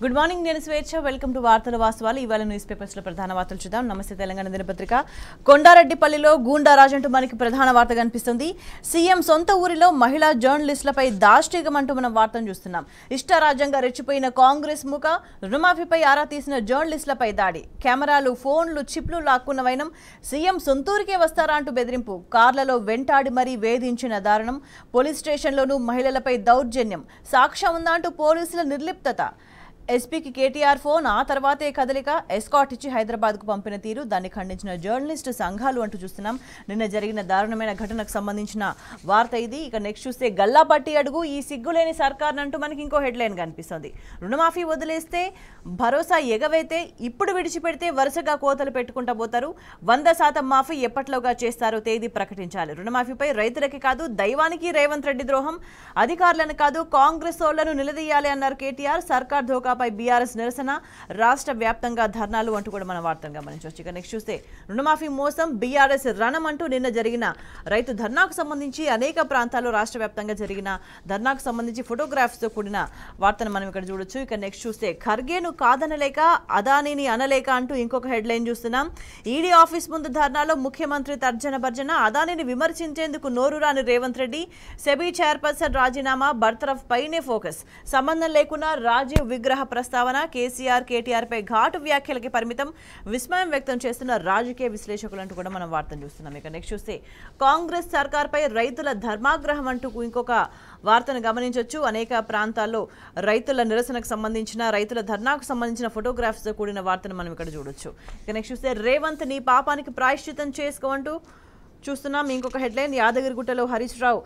Good morning నేను స్వేచ్ఛ welcome to వార్తల వాస్తవాలు ఇవాళ న్యూస్ పేపర్స్ లో ప్రధాన వార్తలు చూద్దాం నమస్తే తెలంగాణ దినపత్రిక కొండారెడ్డిపల్లిలో గూండా రాజంటూ మనకి ప్రధాన వార్త కనిపిస్తుంది సీఎం సొంత ఊరిలో మహిళా జర్నలిస్టులపై దాష్టికం అంటూ మనం వార్తను చూస్తున్నాం ఇష్టరాజ్యంగా రెచ్చిపోయిన కాంగ్రెస్ ముఖ రుణమాఫీపై ఆరా తీసిన జర్నలిస్టులపై దాడి కెమెరాలు ఫోన్లు చిప్లు లాక్కున్న వైనం సీఎం సొంతూరికే వస్తారా అంటూ బెదిరింపు కార్లలో వెంటాడి మరీ వేధించిన దారుణం పోలీస్ స్టేషన్లోనూ మహిళలపై దౌర్జన్యం సాక్ష్యం ఉందా అంటూ పోలీసుల నిర్లిప్తత ఎస్పీకి కేటీఆర్ ఫోన్ ఆ తర్వాతే కదలిక ఎస్కాట్ ఇచ్చి హైదరాబాద్కు పంపిన తీరు దాన్ని ఖండించిన జర్నలిస్టు సంఘాలు అంటూ చూస్తున్నాం నిన్న జరిగిన దారుణమైన ఘటనకు సంబంధించిన వార్త ఇది ఇక నెక్స్ట్ చూస్తే గల్లాపట్టి అడుగు ఈ సిగ్గులేని సర్కార్ అంటూ మనకి ఇంకో హెడ్లైన్ కనిపిస్తుంది రుణమాఫీ వదిలేస్తే భరోసా ఎగవైతే ఇప్పుడు విడిచిపెడితే వరుసగా కోతలు పెట్టుకుంటా పోతారు 100% మాఫీ ఎప్పట్లోగా చేస్తారో తేదీ ప్రకటించాలి రుణమాఫీపై రైతులకి కాదు దైవానికి రేవంత్ రెడ్డి ద్రోహం అధికారులను కాదు కాంగ్రెస్ ఓళ్లను నిలదీయాలి అన్నారు కేటీఆర్ సర్కార్ ధోకా పై బీఆర్ఎస్ నిరసన రాష్ట్ర వ్యాప్తంగా ధర్నాలు అంటూ కూడా మనం వార్తను గమనించవచ్చు ఇక నెక్స్ట్ చూస్తే రుణమాఫీ మోసం బీఆర్ఎస్ రణం అంటూ నిన్న జరిగిన రైతు ధర్నాకు సంబంధించి అనేక ప్రాంతాల్లో రాష్ట్ర వ్యాప్తంగా జరిగిన ధర్నాకు సంబంధించి ఫోటోగ్రాఫ్స్ తో కూడిన వార్తను మనం ఇక్కడ చూడొచ్చు ఇక నెక్స్ట్ చూస్తే ఖర్గేను కాదనలేక అదానీని అనలేక అంటూ ఇంకొక హెడ్లైన్ చూస్తున్నాం ఈడీ ఆఫీస్ ముందు ధర్నాలో ముఖ్యమంత్రి తర్జన భర్జన అదానీని విమర్శించేందుకు నోరురాని రేవంత్ రెడ్డి సెబీ చైర్పర్సన్ రాజీనామా బర్తరఫ్ పైనే ఫోకస్ సంబంధం లేకున్నా రాజీవ్ విగ్రహ ప్రస్తావన కేసీఆర్ కేటీఆర్ పై ఘాటు వ్యాఖ్యలకి పరిమితం విస్మయం వ్యక్తం చేస్తున్న రాజకీయ విశ్లేషకులు అంటూ కూడా మనం వార్తను చూస్తున్నాం ఇక నెక్స్ట్ చూస్తే కాంగ్రెస్ సర్కార్పై రైతుల ధర్మాగ్రహం అంటూ ఇంకొక వార్తను గమనించవచ్చు అనేక ప్రాంతాల్లో రైతుల నిరసనకు సంబంధించిన రైతుల ధర్నాకు సంబంధించిన ఫోటోగ్రాఫ్స్ తో కూడిన వార్తను మనం ఇక్కడ చూడొచ్చు ఇక నెక్స్ట్ చూస్తే రేవంత్ నీ పాపానికి ప్రాయశ్చితం చేసుకోమంటూ చూస్తున్నాం ఇంకొక హెడ్లైన్ యాదగిరిగుట్టలో హరీష్ రావు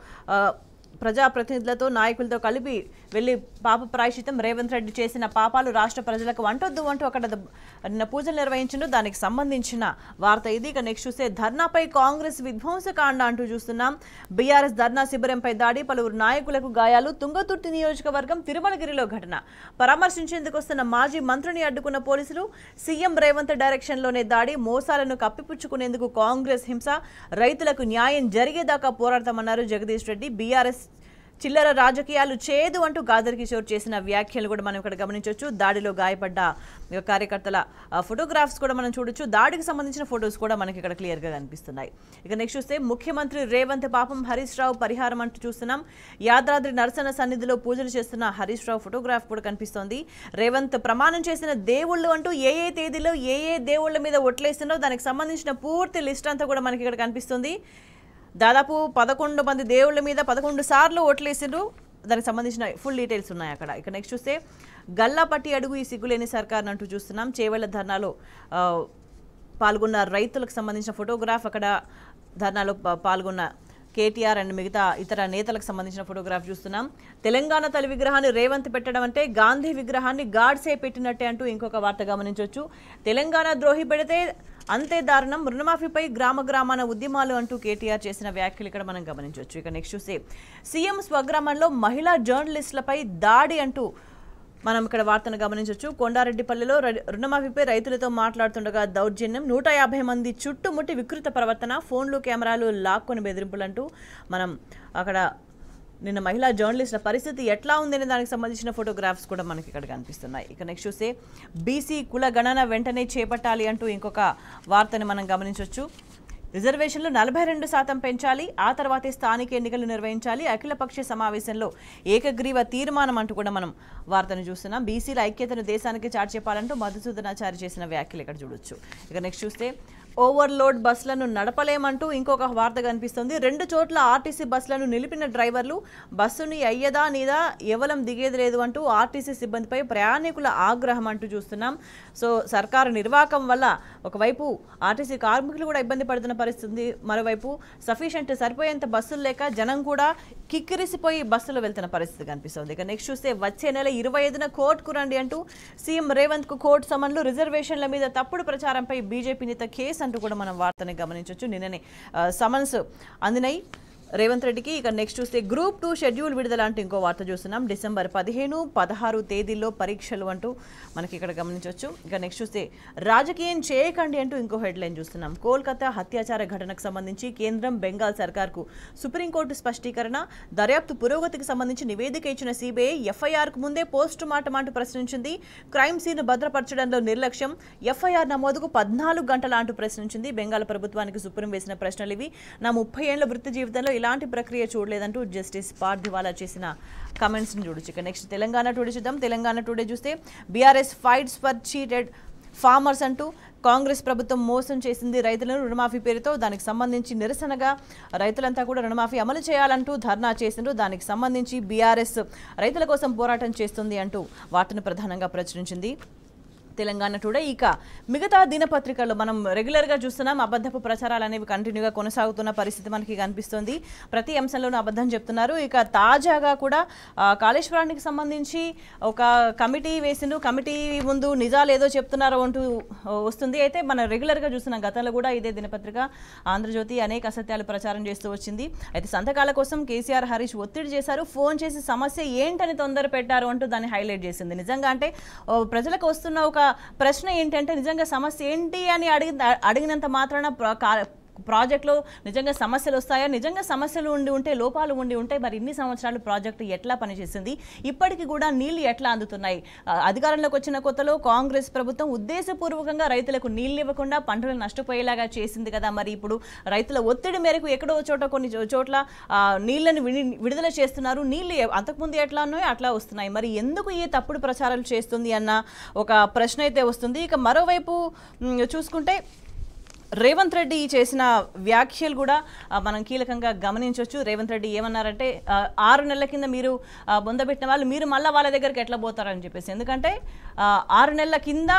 ప్రజాప్రతినిధులతో నాయకులతో కలిపి వెళ్లి పాప ప్రాయశ్చితం రేవంత్ రెడ్డి చేసిన పాపాలు రాష్ట్ర ప్రజలకు వంటొద్దు అంటూ అక్కడ పూజలు నిర్వహించడం దానికి సంబంధించిన వార్త ఇది ఇక నెక్స్ట్ చూస్తే ధర్నాపై కాంగ్రెస్ విధ్వంసకాండ అంటూ చూస్తున్నాం బీఆర్ఎస్ ధర్నా శిబిరంపై దాడి పలువురు నాయకులకు గాయాలు తుంగతుర్తి నియోజకవర్గం తిరుమలగిరిలో ఘటన పరామర్శించేందుకు వస్తున్న మాజీ మంత్రిని అడ్డుకున్న పోలీసులు సీఎం రేవంత్ డైరెక్షన్లోనే దాడి మోసాలను కప్పిపుచ్చుకునేందుకు కాంగ్రెస్ హింస రైతులకు న్యాయం జరిగేదాకా పోరాడతామన్నారు జగదీష్ రెడ్డి బీఆర్ఎస్ చిల్లర రాజకీయాలు చేదు అంటూ గాదర్ కిషోర్ చేసిన వ్యాఖ్యలు కూడా మనం ఇక్కడ గమనించవచ్చు దాడిలో గాయపడ్డ కార్యకర్తల ఫోటోగ్రాఫ్స్ కూడా మనం చూడొచ్చు దాడికి సంబంధించిన ఫొటోస్ కూడా మనకి ఇక్కడ క్లియర్గా కనిపిస్తున్నాయి ఇక నెక్స్ట్ చూస్తే ముఖ్యమంత్రి రేవంత్ పాపం హరీష్ రావు పరిహారం అంటూ చూస్తున్నాం యాదాద్రి నరసన సన్నిధిలో పూజలు చేస్తున్న హరీష్ రావు ఫోటోగ్రాఫ్ కూడా కనిపిస్తోంది రేవంత్ ప్రమాణం చేసిన దేవుళ్ళు అంటూ ఏ తేదీలో ఏ దేవుళ్ళ మీద ఒట్లేస్తుందో దానికి సంబంధించిన పూర్తి లిస్ట్ అంతా కూడా మనకి ఇక్కడ కనిపిస్తుంది దాదాపు 11 మంది దేవుళ్ళ మీద 11 సార్లు ఓట్లేసిండ్రు దానికి సంబంధించిన ఫుల్ డీటెయిల్స్ ఉన్నాయి అక్కడ ఇక నెక్స్ట్ చూస్తే గల్లాపట్టి అడుగు ఈ సిగ్గులేని సర్కార్ అంటూ చూస్తున్నాం చేవెళ్ల ధర్నాలో పాల్గొన్న రైతులకు సంబంధించిన ఫోటోగ్రాఫ్ అక్కడ ధర్నాలో పాల్గొన్న కేటీఆర్ అండ్ మిగతా ఇతర నేతలకు సంబంధించిన ఫోటోగ్రాఫ్ చూస్తున్నాం తెలంగాణ తల్లి విగ్రహాన్ని రేవంత్ పెట్టడం అంటే గాంధీ విగ్రహాన్ని గాడ్సే పెట్టినట్టే అంటూ ఇంకొక వార్త గమనించవచ్చు తెలంగాణ ద్రోహి పెడితే అంతే దారుణం రుణమాఫీపై గ్రామాన ఉద్యమాలు అంటూ కేటీఆర్ చేసిన వ్యాఖ్యలు ఇక్కడ మనం గమనించవచ్చు ఇక నెక్స్ట్ చూస్తే సీఎం స్వగ్రామంలో మహిళా జర్నలిస్టులపై దాడి అంటూ మనం ఇక్కడ వార్తను గమనించవచ్చు కొండారెడ్డిపల్లిలో రుణమాఫీపై రైతులతో మాట్లాడుతుండగా దౌర్జన్యం 150 మంది చుట్టుముట్టి వికృత ప్రవర్తన ఫోన్లు కెమెరాలు లాక్కొని బెదిరింపులంటూ మనం అక్కడ నిన్న మహిళా జర్నలిస్టుల పరిస్థితి ఎట్లా ఉందనే దానికి సంబంధించిన ఫోటోగ్రాఫ్స్ కూడా మనకి ఇక్కడ కనిపిస్తున్నాయి ఇక నెక్స్ట్ చూస్తే బీసీ కుల గణన వెంటనే చేపట్టాలి అంటూ ఇంకొక వార్తని మనం గమనించవచ్చు రిజర్వేషన్లు 42% పెంచాలి ఆ తర్వాతే స్థానిక ఎన్నికలు నిర్వహించాలి అఖిలపక్ష సమావేశంలో ఏకగ్రీవ తీర్మానం అంటూ కూడా మనం వార్తను చూస్తున్నాం బీసీల ఐక్యతను దేశానికి చాటి చెప్పాలంటూ మధుసూదనాచారి చేసిన వ్యాఖ్యలు ఇక్కడ చూడొచ్చు ఇక నెక్స్ట్ చూస్తే ఓవర్లోడ్ బస్సులను నడపలేమంటూ ఇంకొక వార్త కనిపిస్తుంది 2 చోట్ల ఆర్టీసీ బస్సులను నిలిపిన డ్రైవర్లు బస్సుని అయ్యదా నీదా ఎవలం దిగేది లేదు అంటూ ఆర్టీసీ సిబ్బందిపై ప్రయాణికుల ఆగ్రహం అంటూ చూస్తున్నాం సో సర్కారు నిర్వాహకం వల్ల ఒకవైపు ఆర్టీసీ కార్మికులు కూడా ఇబ్బంది పడుతున్న పరిస్థితి మరోవైపు సఫిషియెంట్ సరిపోయేంత బస్సులు లేక జనం కూడా కిక్కిరిసిపోయి బస్సులో వెళ్తున్న పరిస్థితి కనిపిస్తుంది ఇక నెక్స్ట్ చూస్తే వచ్చే నెల 25న కోర్టుకు రండి అంటూ సీఎం రేవంత్ కు కోర్టు సమన్లు రిజర్వేషన్ల మీద తప్పుడు ప్రచారంపై బీజేపీ నేత కేసు అంటూ కూడా మనం వార్తని గమనించవచ్చు నిన్ననే సమన్స్ అందినాయి రేవంత్ రెడ్డికి. ఇక నెక్స్ట్ చూస్తే గ్రూప్ 2 షెడ్యూల్ విడుదల అంటూ ఇంకో వార్త చూస్తున్నాం. డిసెంబర్ 15, 16 తేదీల్లో పరీక్షలు అంటూ మనకి ఇక్కడ గమనించవచ్చు. ఇక నెక్స్ట్ చూస్తే రాజకీయం చేయకండి అంటూ ఇంకో హెడ్లైన్ చూస్తున్నాం. కోల్కతా హత్యాచార ఘటనకు సంబంధించి కేంద్రం బెంగాల్ సర్కార్కు సుప్రీంకోర్టు స్పష్టీకరణ. దర్యాప్తు పురోగతికి సంబంధించి నివేదిక ఇచ్చిన సిబిఐ ఎఫ్ఐఆర్కు ముందే పోస్టు మార్టం అంటూ ప్రశ్నించింది. క్రైమ్ సీన్ భద్రపరచడంలో నిర్లక్ష్యం, ఎఫ్ఐఆర్ నమోదుకు 14 గంటల అంటూ ప్రశ్నించింది. బెంగాల్ ప్రభుత్వానికి సుప్రీం వేసిన ప్రశ్నలు ఇవి. నా 30 ఏళ్ల వృత్తి జీవితంలో ఇలాంటి ప్రక్రియ చూడలేదంటూ జస్టిస్ పార్థివాలా చేసిన కమెంట్స్ ని చూడొచ్చు. ఇక నెక్స్ట్ తెలంగాణ టుడే చూద్దాం. తెలంగాణ టుడే చూస్తే BRS fights for cheated farmers అంటూ కాంగ్రెస్ ప్రభుత్వం మోసం చేసింది రైతులను రుణమాఫీ పేరుతో. దానికి సంబంధించి నిరసనగా రైతులంతా కూడా రుణమాఫీ అమలు చేయాలంటూ ధర్నా చేసిండ్రు. దానికి సంబంధించి బీఆర్ఎస్ రైతుల కోసం పోరాటం చేస్తుంది అంటూ వార్తను ప్రధానంగా ప్రచురించింది తెలంగాణ టుడే. ఇక మిగతా దినపత్రికల్లో మనం రెగ్యులర్గా చూస్తున్నాం అబద్ధపు ప్రచారాలు అనేవి కంటిన్యూగా కొనసాగుతున్న పరిస్థితి మనకి కనిపిస్తుంది. ప్రతి అంశంలోనూ అబద్ధం చెప్తున్నారు. ఇక తాజాగా కూడా కాళేశ్వరానికి సంబంధించి ఒక కమిటీ వేసిండు. కమిటీ ముందు నిజాలు ఏదో చెప్తున్నారు అంటూ వస్తుంది. అయితే మనం రెగ్యులర్గా చూస్తున్నాం. గతంలో కూడా ఇదే దినపత్రిక ఆంధ్రజ్యోతి అనేక అసత్యాలు ప్రచారం చేస్తూ వచ్చింది. అయితే సంతకాల కోసం కేసీఆర్, హరీష్ ఒత్తిడి చేశారు. ఫోన్ చేసి సమస్య ఏంటని తొందర పెట్టారు అంటూ దాన్ని హైలైట్ చేసింది. నిజంగా అంటే ప్రజలకు వస్తున్న ఒక ప్రశ్న ఏంటంటే నిజంగా సమస్య ఏంటి అని అడిగినంత మాత్రాన ప్రాజెక్టులో నిజంగా సమస్యలు వస్తాయా, నిజంగా సమస్యలు ఉంటే లోపాలు ఉంటే మరి ఇన్ని సంవత్సరాలు ప్రాజెక్టు ఎట్లా పనిచేసింది, ఇప్పటికీ కూడా నీళ్లు ఎట్లా అందుతున్నాయి. అధికారంలోకి వచ్చిన కొత్తలో కాంగ్రెస్ ప్రభుత్వం ఉద్దేశపూర్వకంగా రైతులకు నీళ్లు ఇవ్వకుండా పంటలు నష్టపోయేలాగా చేసింది కదా. మరి ఇప్పుడు రైతుల ఒత్తిడి మేరకు ఎక్కడో చోట కొన్ని చోట్ల నీళ్లను విడుదల చేస్తున్నారు. నీళ్లు అంతకుముందు ఎట్లా ఉన్నాయో అట్లా వస్తున్నాయి. మరి ఎందుకు ఈ తప్పుడు ప్రచారాలు చేస్తుంది అన్న ఒక ప్రశ్న అయితే వస్తుంది. ఇక మరోవైపు చూసుకుంటే రేవంత్ రెడ్డి చేసిన వ్యాఖ్యలు కూడా మనం కీలకంగా గమనించవచ్చు. రేవంత్ రెడ్డి ఏమన్నారంటే 6 నెలల కింద మీరు బొందబెట్టిన వాళ్ళు మీరు మళ్ళీ వాళ్ళ దగ్గరికి ఎట్లా పోతారని చెప్పేసి. ఎందుకంటే 6 నెలల కింద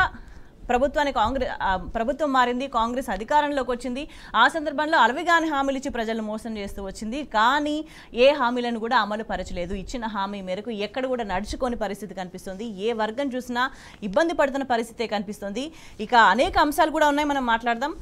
ప్రభుత్వం మారింది, కాంగ్రెస్ అధికారంలోకి వచ్చింది. ఆ సందర్భంలో అలవిగాని హామీలు ఇచ్చి ప్రజలను మోసం చేస్తూ వచ్చింది. కానీ ఏ హామీలను కూడా అమలు పరచలేదు. ఇచ్చిన హామీ మేరకు ఎక్కడ కూడా నడుచుకోని పరిస్థితి కనిపిస్తుంది. ఏ వర్గం చూసినా ఇబ్బంది పడుతున్న పరిస్థితే కనిపిస్తుంది. ఇక అనేక అంశాలు కూడా ఉన్నాయి, మనం మాట్లాడదాం.